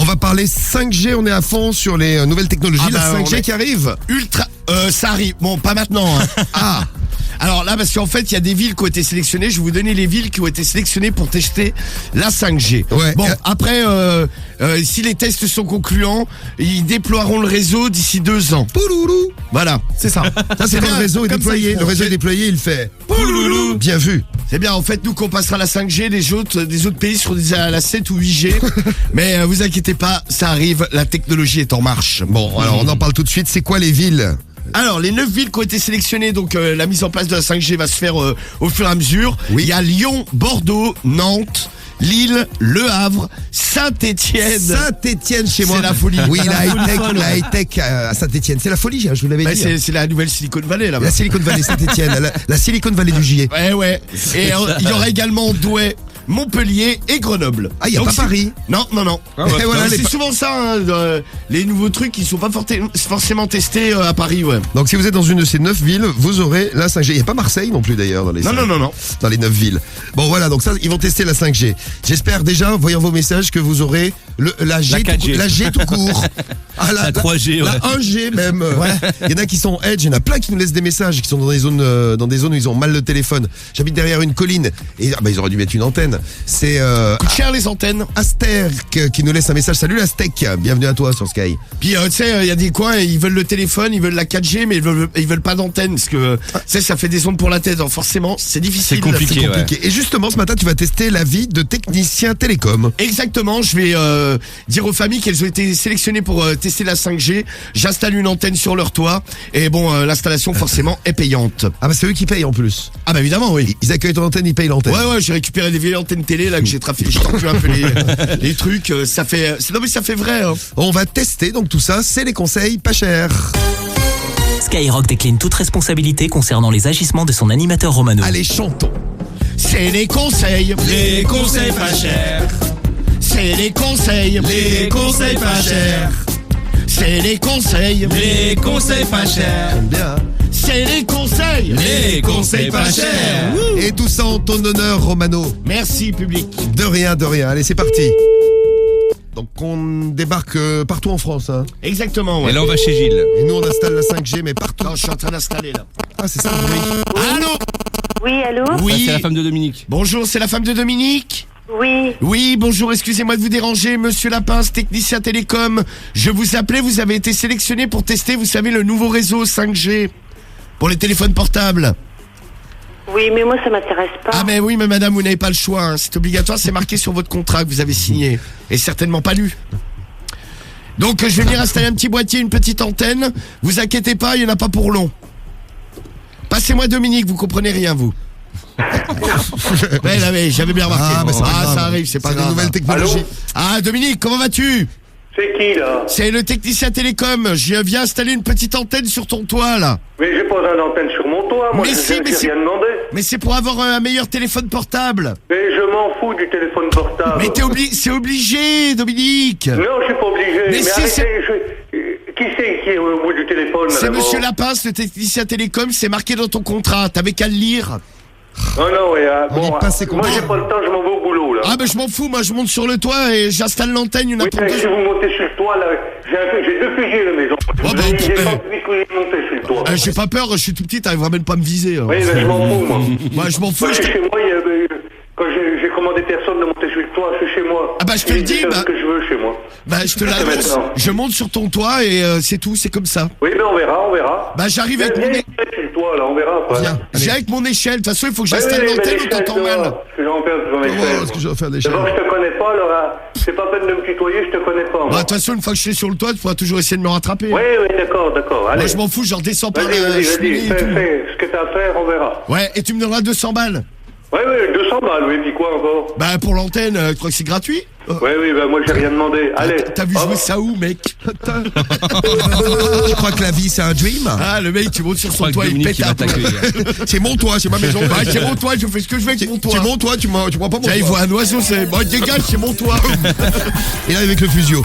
On va parler 5G, on est à fond sur les nouvelles technologies. La 5G qui arrive. Ça arrive. Bon, pas maintenant. Hein. Ah. Alors là, parce qu'en fait, il y a des villes qui ont été sélectionnées. Je vais vous donner les villes qui ont été sélectionnées pour tester la 5G. Ouais. Bon, après, si les tests sont concluants, ils déploieront le réseau d'ici 2 ans. Pouloulou. Voilà, c'est ça. Ça, c'est quand le réseau est déployé. Le réseau est déployé, il fait pouloulou. Bien vu. C'est bien, en fait, nous, qu'on passera la 5G, des autres pays seront à la 7 ou 8G. Mais vous inquiétez pas, ça arrive, la technologie est en marche. Bon, alors on en parle tout de suite. C'est quoi les villes ? Alors, les 9 villes qui ont été sélectionnées, donc la mise en place de la 5G va se faire au fur et à mesure. Oui. Il y a Lyon, Bordeaux, Nantes, Lille, Le Havre, Saint-Étienne. Saint-Étienne chez moi. C'est la folie. Oui, la high-tech à Saint-Étienne. C'est la folie, je vous l'avais dit. C'est la nouvelle Silicon Valley, là-bas. La Silicon Valley Saint-Étienne, la Silicon Valley du Gier. Ouais. Et il y aura également Douai, Montpellier et Grenoble. Ah, il n'y a pas Paris. Non. Et voilà, c'est souvent ça, hein, les nouveaux trucs qui sont pas forcément testés à Paris, ouais. Donc si vous êtes dans une de ces 9 villes, vous aurez la 5G. Il n'y a pas Marseille non plus d'ailleurs dans les Non. dans les 9 villes. Bon voilà, donc ça, ils vont tester la 5G. J'espère déjà, voyant vos messages, que vous aurez la G tout court. Ah, la 3G, la 1G même. Il y en a qui sont edge, il y en a plein qui nous laissent des messages, qui sont dans des zones où ils ont mal le téléphone. J'habite derrière une colline et ils auraient dû mettre une antenne. C'est coûte cher les antennes. Asterk qui nous laisse un message. Salut l'Aztèque, bienvenue à toi sur Sky. Puis tu sais, il y a des coins, ils veulent le téléphone, ils veulent la 4G, mais ils veulent pas d'antenne parce que tu sais, ça fait des ondes pour la tête. Donc forcément, c'est difficile. C'est compliqué. Ouais. Et justement, ce matin, tu vas tester la vie de technicien télécom. Exactement. Je vais dire aux familles qu'elles ont été sélectionnées pour tester la 5G. J'installe une antenne sur leur toit et bon, l'installation forcément est payante. Ah bah c'est eux qui payent en plus. Ah bah évidemment, oui. Ils accueillent ton antenne, ils payent l'antenne. Ouais, j'ai récupéré des vieilles antennes télé là que j'ai trafiqué, j'ai tordu un peu les trucs. Ça fait vrai. Hein. On va tester donc tout ça. C'est les conseils pas chers. Skyrock décline toute responsabilité concernant les agissements de son animateur Romano. Allez, chantons. C'est les conseils pas chers. C'est les conseils pas chers. C'est les conseils pas chers. J'aime bien. C'est les conseils pas chers. Et tout ça en ton honneur, Romano. Merci public. De rien. Allez, c'est parti. Donc on débarque partout en France. Hein. Exactement, ouais. Et là on va chez Gilles. Et nous on installe la 5G mais partout. Non, je suis en train d'installer là. Ah c'est ça le bruit. Allô? Oui, allô? Oui. C'est la femme de Dominique. Bonjour, c'est la femme de Dominique? Oui. Oui, bonjour, excusez-moi de vous déranger, monsieur Lapince, technicien télécom. Je vous appelais, vous avez été sélectionné pour tester, vous savez, le nouveau réseau 5G pour les téléphones portables. Oui, mais moi ça m'intéresse pas. Ah mais oui, mais madame, vous n'avez pas le choix, hein. C'est obligatoire, c'est marqué sur votre contrat que vous avez signé, et certainement pas lu. Donc je vais venir installer un petit boîtier, une petite antenne, vous inquiétez pas, il n'y en a pas pour long. Passez-moi Dominique, vous comprenez rien vous. Ouais, j'avais bien remarqué. Ah, bah, c'est pas grave. Ça arrive, c'est pas grave. C'est une nouvelle technologie. Allô? Ah Dominique, comment vas-tu? C'est qui là? C'est le technicien télécom, je viens installer une petite antenne sur ton toit là. Mais j'ai pas une antenne sur mon toit, moi Mais j'ai si, rien demandé. Mais c'est pour avoir un meilleur téléphone portable. Mais je m'en fous du téléphone portable. Mais c'est obligé, Dominique. Non, je suis pas obligé. Mais si, qui c'est qui est au bout du téléphone? C'est d'abord? monsieur Lapince, le technicien télécom, c'est marqué dans ton contrat, t'avais qu'à le lire. Non, ouais, On lit pas ses moi contrats. j'ai pas le temps, je m'en vais au boulot là. Ah ben je m'en fous, moi je monte sur le toit et j'installe l'antenne, une Oui, pour mais deux. si vous montez sur le toit là, j'ai 2 fusées à la maison. J'ai pas envie de monter sur le toit. J'ai pas peur, je suis tout petit, t'arriveras même pas à me viser. Hein. Oui, mais je m'en fous moi. Moi je m'en fous. Moi, je suis chez moi, quand j'ai commandé personne de monter sur le toit, je suis chez moi. Ah bah, je te le dis, Je fais ce que je veux chez moi. Bah je te l'annonce, Maintenant. je monte sur ton toit et c'est tout, c'est comme ça. Oui, mais on verra. Bah j'arrive avec mon Viens sur le toit là, on verra après. Viens, j'ai avec mon échelle, de toute façon il faut que j'installe l'antenne ou t'entends mal. Ce que j'en fais sur mes Oh, ce que je vais faire des chaînes. D'abord, je te connais pas, alors c'est pas peine de me tutoyer, je te connais pas. Bah Moi. de toute façon une fois que je suis sur le toit, tu pourras toujours essayer de me rattraper. Oui, d'accord. Allez. Moi je m'en fous, je redescends pas Vas-y, la cheminée et tout. fais ce que t'as à faire, on verra. Ouais, et tu me donneras 200 balles. Oui, 200 balles, oui, dis quoi encore? Bah pour l'antenne, tu crois que c'est gratuit? Oui, bah moi j'ai rien demandé. Allez. T'as vu jouer ça où, mec? Je crois que la vie c'est un dream. Ah, le mec, tu montes sur son toit, il Dominique pète un peu. C'est mon toit, c'est ma maison. Bah, c'est mon toit, je fais ce que je veux avec mon toit. C'est mon toit, tu vois pas mon Tiens, il toit. voit un oiseau, c'est. Bon, dégage, c'est mon toit. Et là avec le Fusio.